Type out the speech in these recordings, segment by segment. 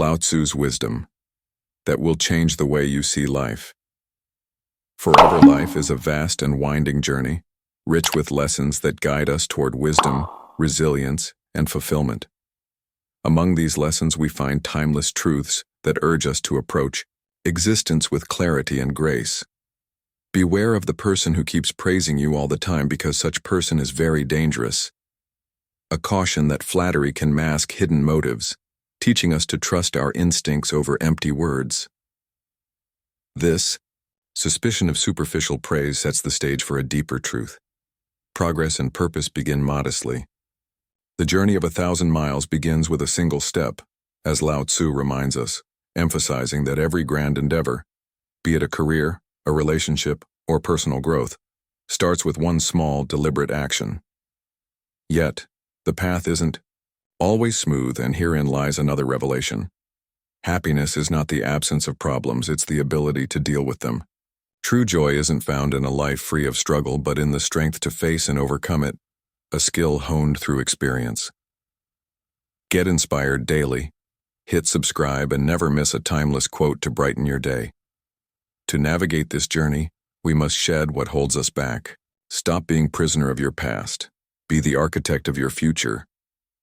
Lao Tzu's wisdom that will change the way you see life. Forever life is a vast and winding journey, rich with lessons that guide us toward wisdom, resilience, and fulfillment. Among these lessons we find timeless truths that urge us to approach existence with clarity and grace. Beware of the person who keeps praising you all the time, because such person is very dangerous. A caution that flattery can mask hidden motives, teaching us to trust our instincts over empty words. This suspicion of superficial praise sets the stage for a deeper truth. Progress and purpose begin modestly. The journey of 1,000 miles begins with a single step, as Lao Tzu reminds us, emphasizing that every grand endeavor, be it a career, a relationship, or personal growth, starts with one small, deliberate action. Yet, the path isn't always smooth, and herein lies another revelation. Happiness is not the absence of problems, it's the ability to deal with them. True joy isn't found in a life free of struggle, but in the strength to face and overcome it, a skill honed through experience. Get inspired daily. Hit subscribe and never miss a timeless quote to brighten your day. To navigate this journey, we must shed what holds us back. Stop being prisoner of your past. Be the architect of your future.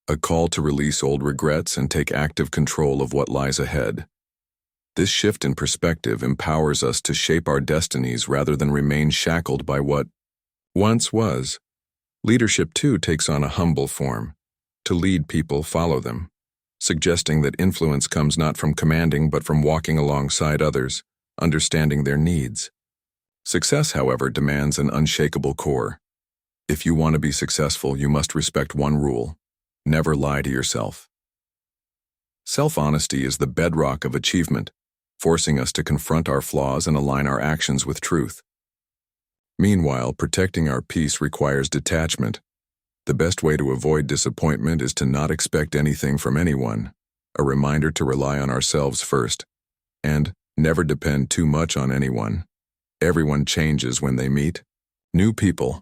A call to release old regrets and take active control of what lies ahead. This shift in perspective empowers us to shape our destinies rather than remain shackled by what once was. Leadership, too, takes on a humble form. To lead people, follow them, suggesting that influence comes not from commanding but from walking alongside others, understanding their needs. Success, however, demands an unshakable core. If you want to be successful, you must respect one rule: never lie to yourself. Self-honesty is the bedrock of achievement, forcing us to confront our flaws and align our actions with truth. Meanwhile, protecting our peace requires detachment. The best way to avoid disappointment is to not expect anything from anyone, a reminder to rely on ourselves first, and never depend too much on anyone. Everyone changes when they meet new people,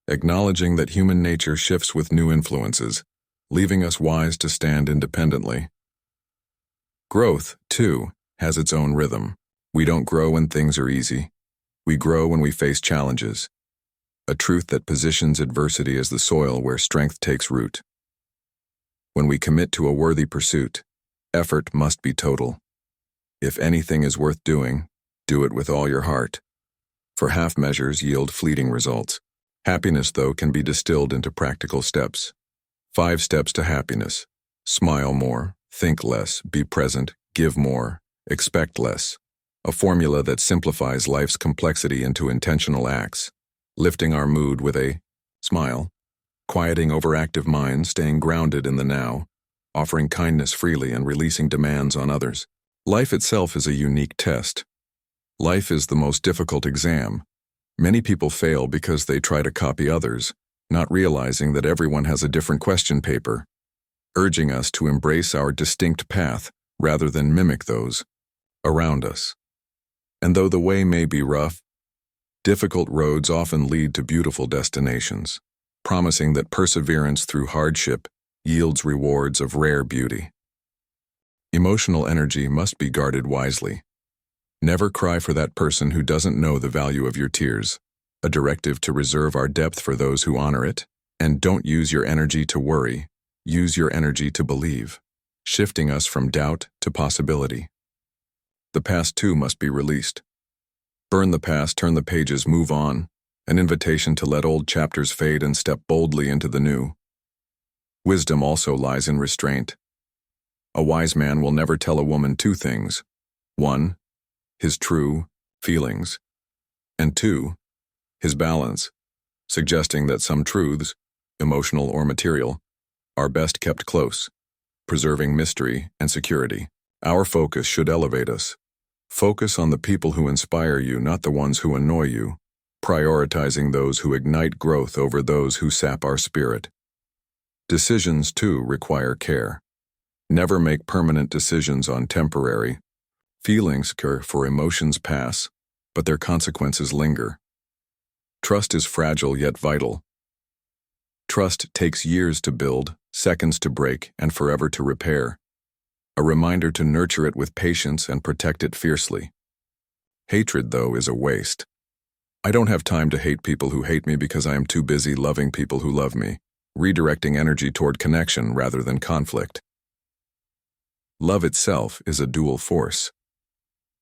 acknowledging that human nature shifts with new influences, leaving us wise to stand independently. Growth, too, has its own rhythm. We don't grow when things are easy. We grow when we face challenges, a truth that positions adversity as the soil where strength takes root. When we commit to a worthy pursuit, effort must be total. If anything is worth doing, do it with all your heart, for half measures yield fleeting results. Happiness, though, can be distilled into practical steps. 5 steps to happiness: smile more, think less, be present, give more, expect less. A formula that simplifies life's complexity into intentional acts, lifting our mood with a smile, quieting overactive minds, staying grounded in the now, offering kindness freely and releasing demands on others. Life itself is a unique test. Life is the most difficult exam. Many people fail because they try to copy others, not realizing that everyone has a different question paper, urging us to embrace our distinct path rather than mimic those around us. And though the way may be rough, difficult roads often lead to beautiful destinations, promising that perseverance through hardship yields rewards of rare beauty. Emotional energy must be guarded wisely. Never cry for that person who doesn't know the value of your tears, a directive to reserve our depth for those who honor it. And don't use your energy to worry, use your energy to believe, shifting us from doubt to possibility. The past, too, must be released. Burn the past, turn the pages, move on, an invitation to let old chapters fade and step boldly into the new. Wisdom also lies in restraint. A wise man will never tell a woman 2 things. 1, his true feelings, and 2, his balance, suggesting that some truths, emotional or material, are best kept close, preserving mystery and security. Our focus should elevate us. Focus on the people who inspire you, not the ones who annoy you, prioritizing those who ignite growth over those who sap our spirit. Decisions, too, require care. Never make permanent decisions on temporary feelings, for emotions pass, but their consequences linger. Trust is fragile yet vital. Trust takes years to build, seconds to break, and forever to repair. a reminder to nurture it with patience and protect it fiercely. Hatred, though, is a waste. I don't have time to hate people who hate me because I am too busy loving people who love me, redirecting energy toward connection rather than conflict. Love itself is a dual force.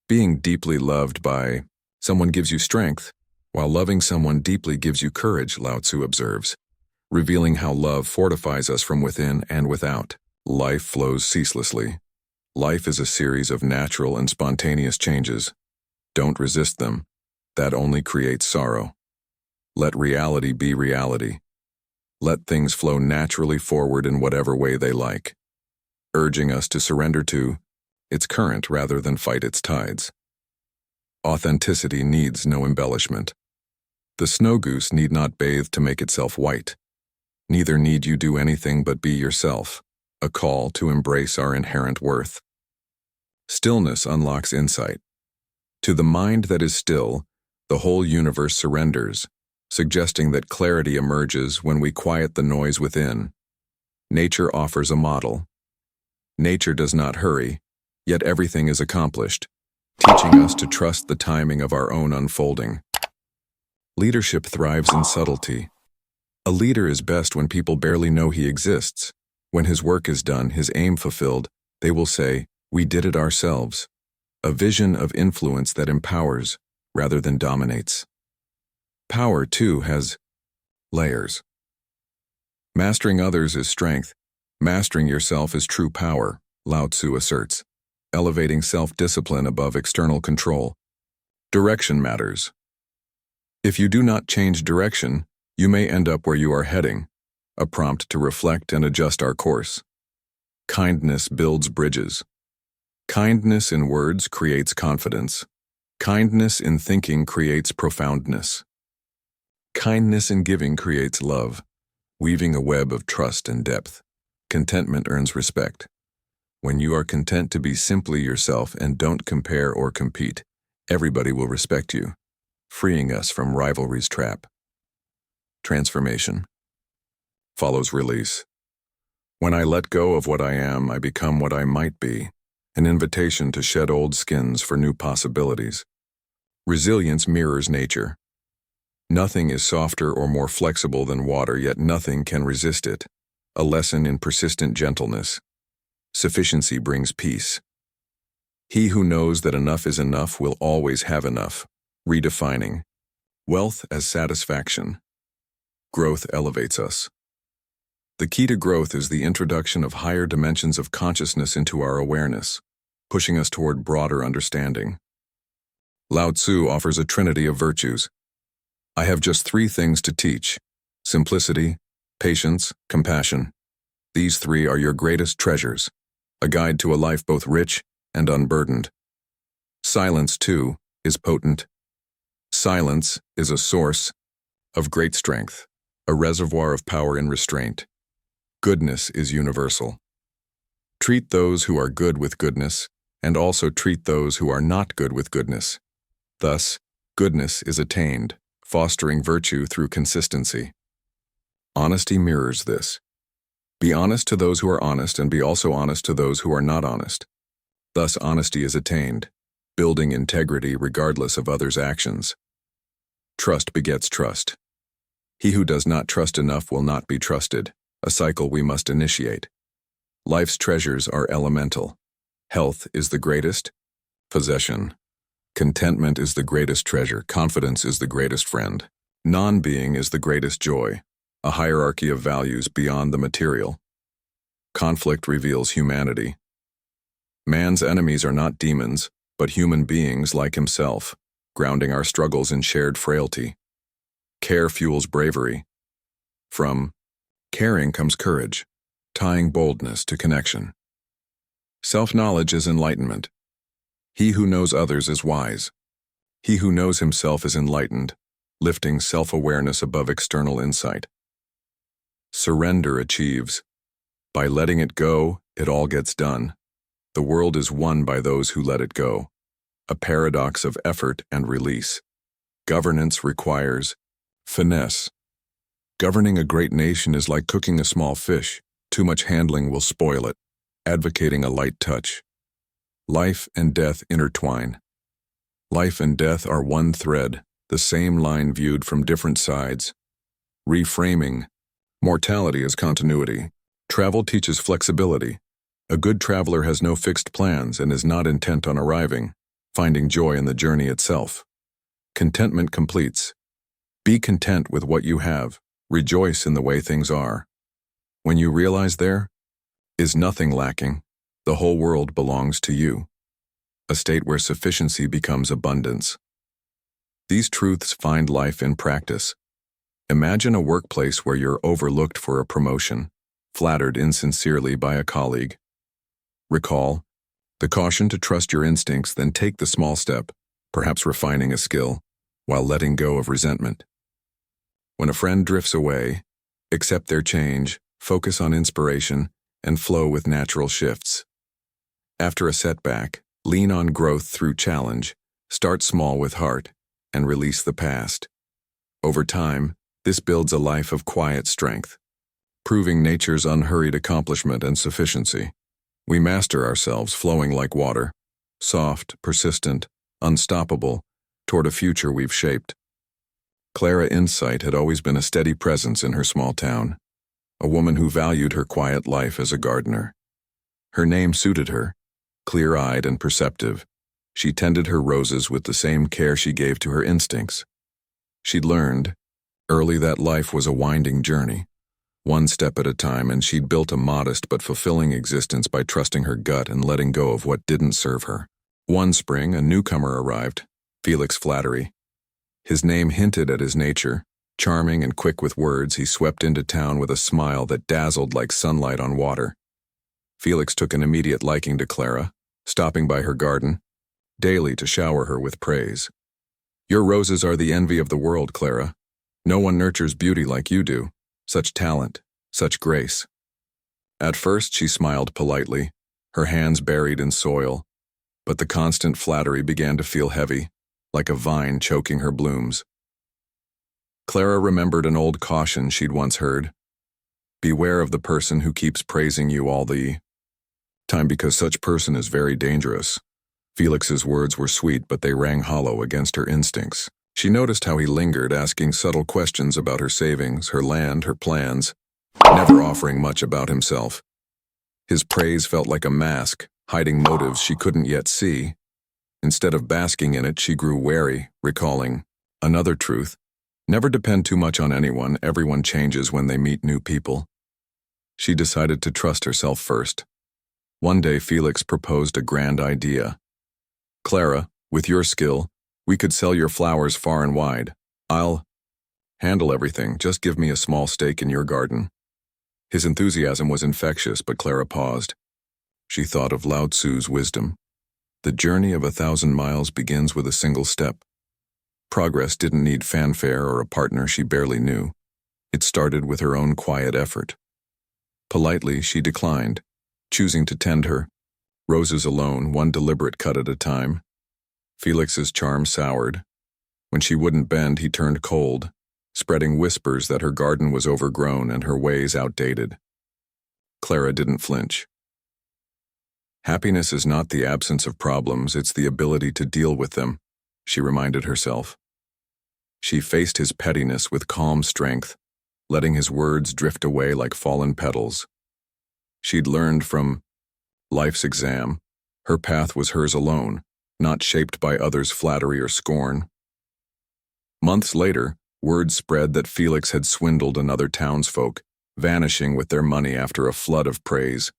Being deeply loved by someone gives you strength, while loving someone deeply gives you courage, Lao Tzu observes, revealing how love fortifies us from within and without. Life flows ceaselessly. Life is a series of natural and spontaneous changes. Don't resist them. That only creates sorrow. Let reality be reality. Let things flow naturally forward in whatever way they like, urging us to surrender to its current rather than fight its tides. Authenticity needs no embellishment. The snow goose need not bathe to make itself white. Neither need you do anything but be yourself, a call to embrace our inherent worth. Stillness unlocks insight. To the mind that is still, the whole universe surrenders, suggesting that clarity emerges when we quiet the noise within. Nature offers a model. Nature does not hurry, yet everything is accomplished, teaching us to trust the timing of our own unfolding. Leadership thrives in subtlety. A leader is best when people barely know he exists. When his work is done, his aim fulfilled, they will say, "We did it ourselves." A vision of influence that empowers rather than dominates. Power, too, has layers. Mastering others is strength. Mastering yourself is true power, Lao Tzu asserts, elevating self-discipline above external control. Direction matters. If you do not change direction, you may end up where you are heading, a prompt to reflect and adjust our course. Kindness builds bridges. Kindness in words creates confidence. Kindness in thinking creates profoundness. Kindness in giving creates love, weaving a web of trust and depth. Contentment earns respect. When you are content to be simply yourself and don't compare or compete, everybody will respect you, freeing us from rivalry's trap. Transformation follows release. When I let go of what I am, I become what I might be, an invitation to shed old skins for new possibilities. Resilience mirrors nature. Nothing is softer or more flexible than water, yet nothing can resist it. A lesson in persistent gentleness. Sufficiency brings peace. He who knows that enough is enough will always have enough. Redefining. Wealth as satisfaction. Growth elevates us. The key to growth is the introduction of higher dimensions of consciousness into our awareness, pushing us toward broader understanding. Lao Tzu offers a trinity of virtues. I have just 3 things to teach: simplicity, patience, compassion. These 3 are your greatest treasures, a guide to a life both rich and unburdened. Silence, too, is potent. Silence is a source of great strength, a reservoir of power in restraint. Goodness is universal. Treat those who are good with goodness, and also treat those who are not good with goodness. Thus, goodness is attained, fostering virtue through consistency. Honesty mirrors this. Be honest to those who are honest, and be also honest to those who are not honest. Thus, honesty is attained, building integrity regardless of others' actions. Trust begets trust. He who does not trust enough will not be trusted, a cycle we must initiate. Life's treasures are elemental. Health is the greatest possession. Contentment is the greatest treasure. Confidence is the greatest friend. Non-being is the greatest joy, a hierarchy of values beyond the material. Conflict reveals humanity. Man's enemies are not demons, but human beings like himself, grounding our struggles in shared frailty. Care fuels bravery. From caring comes courage, tying boldness to connection. Self-knowledge is enlightenment. He who knows others is wise. He who knows himself is enlightened, lifting self-awareness above external insight. Surrender achieves. By letting it go, it all gets done. The world is won by those who let it go. A paradox of effort and release. Governance requires finesse. Governing a great nation is like cooking a small fish. Too much handling will spoil it. advocating a light touch. Life and death intertwine. Life and death are one thread, the same line viewed from different sides. Reframing. Mortality is continuity. Travel teaches flexibility. A good traveler has no fixed plans and is not intent on arriving, finding joy in the journey itself. Contentment completes. Be content with what you have. Rejoice in the way things are. When you realize there is nothing lacking, the whole world belongs to you. A state where sufficiency becomes abundance. These truths find life in practice. Imagine a workplace where you're overlooked for a promotion, flattered insincerely by a colleague. Recall the caution to trust your instincts, then take the small step, perhaps refining a skill, while letting go of resentment. When a friend drifts away, accept their change, focus on inspiration, and flow with natural shifts. After a setback, lean on growth through challenge, start small with heart, and release the past. Over time, this builds a life of quiet strength, proving nature's unhurried accomplishment and sufficiency. We master ourselves, flowing like water, soft, persistent, unstoppable, toward a future we've shaped. Clara Insight had always been a steady presence in her small town, a woman who valued her quiet life as a gardener. Her name suited her, clear-eyed and perceptive. She tended her roses with the same care she gave to her instincts. She'd learned early that life was a winding journey, one step at a time, and she'd built a modest but fulfilling existence by trusting her gut and letting go of what didn't serve her. One spring, a newcomer arrived, Felix Flattery. His name hinted at his nature. Charming and quick with words, he swept into town with a smile that dazzled like sunlight on water. Felix took an immediate liking to Clara, stopping by her garden, daily to shower her with praise. "Your roses are the envy of the world, Clara. No one nurtures beauty like you do. Such talent, such grace." At first she smiled politely, her hands buried in soil, but the constant flattery began to feel heavy, like a vine choking her blooms. Clara remembered an old caution she'd once heard. Beware of the person who keeps praising you all the time, because such person is very dangerous. Felix's words were sweet, but they rang hollow against her instincts. She noticed how he lingered, asking subtle questions about her savings, her land, her plans, never offering much about himself. His praise felt like a mask, hiding motives she couldn't yet see. Instead of basking in it, she grew wary, recalling another truth. Never depend too much on anyone. Everyone changes when they meet new people. She decided to trust herself first. One day, Felix proposed a grand idea. "Clara, with your skill, we could sell your flowers far and wide. I'll handle everything. Just give me a small stake in your garden." His enthusiasm was infectious, but Clara paused. She thought of Lao Tzu's wisdom. The journey of 1,000 miles begins with a single step. Progress didn't need fanfare or a partner she barely knew. It started with her own quiet effort. Politely, she declined, choosing to tend her roses alone, one deliberate cut at a time. Felix's charm soured. When she wouldn't bend, he turned cold, spreading whispers that her garden was overgrown and her ways outdated. Clara didn't flinch. Happiness is not the absence of problems, it's the ability to deal with them, she reminded herself. She faced his pettiness with calm strength, letting his words drift away like fallen petals. She'd learned from life's exam. Her path was hers alone, not shaped by others' flattery or scorn. Months later, word spread that Felix had swindled another townsfolk, vanishing with their money after a flood of praise.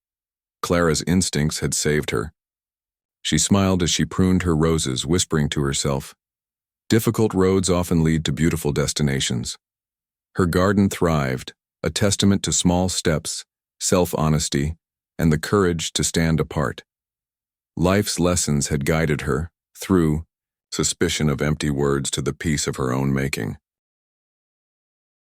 Clara's instincts had saved her. She smiled as she pruned her roses, whispering to herself, "Difficult roads often lead to beautiful destinations." Her garden thrived, a testament to small steps, self-honesty, and the courage to stand apart. Life's lessons had guided her, through suspicion of empty words to the peace of her own making.